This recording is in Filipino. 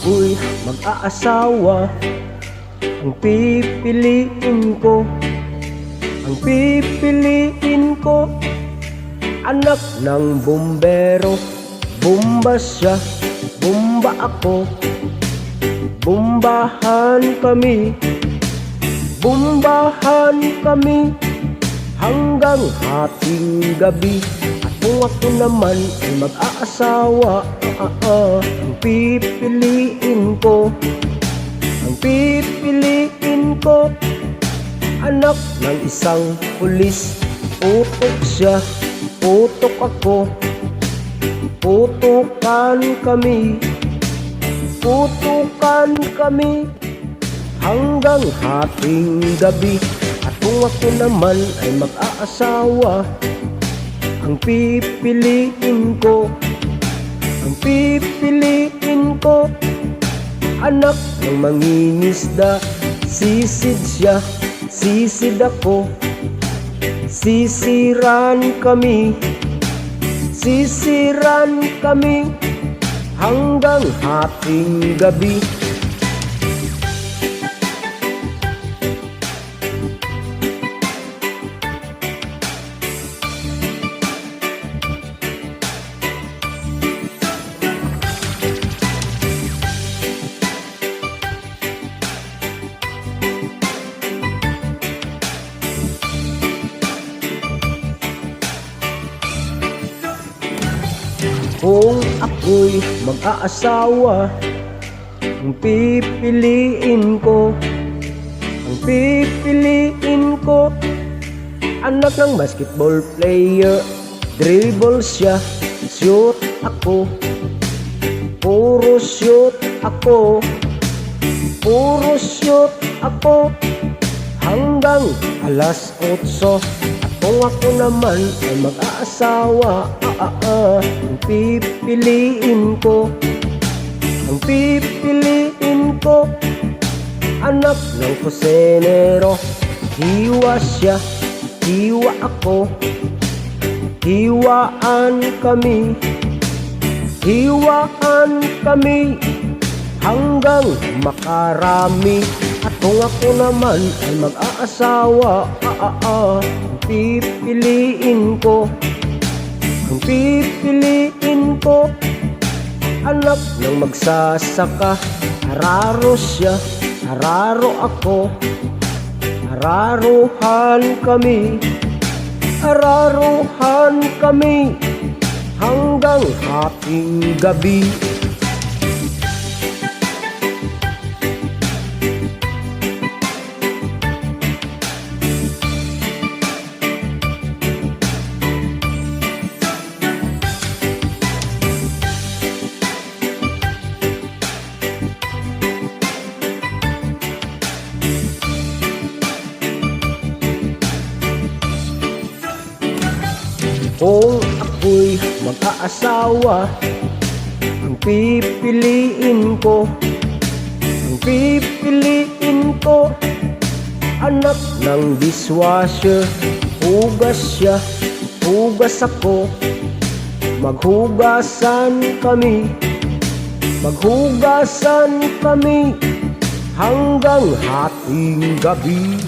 ako'y mag-aasawa, ang pipiliin ko, ang pipiliin ko, anak ng bumbero. Bomba siya, bomba ako, bombahan kami, bombahan kami hanggang hating gabi. At kung ako naman ay mag-aasawa, ang pipiliin ko, ang pipiliin ko, anak ng isang pulis. Putok siya, putok ako, putukan kami, putukan kami hanggang hating gabi. At kung ako naman ay mag-aasawa, ang pipiliin ko, ang pipiliin ko, anak ng mangingisda. Sisid siya, sisid ako, sisiran kami, sisiran kami hanggang hating gabi. Kung ako'y mag-aasawa, ang pipiliin ko, ang pipiliin ko, anak ng basketball player. Dribble siya, shoot ako, puro shoot ako, puro shoot ako hanggang alas 8. Kung ako naman ay mag-aasawa, ang pipiliin ko, ang pipiliin ko, anak ng kusenero. Hiwa siya, hiwa ako, hiwaan kami, hiwaan kami hanggang makarami. At kung ako naman ay mag-aasawa, ang pipiliin ko, ang pipiliin ko, anak ng magsasaka. Araro siya, araro ako, araruhan kami, araruhan kami hanggang hating gabi. Kung ako'y mag-aasawa, ang pipiliin ko, ang pipiliin ko, anak ng dishwasher. Hugas siya, hugas ako, maghugasan kami, maghugasan kami hanggang hating gabi.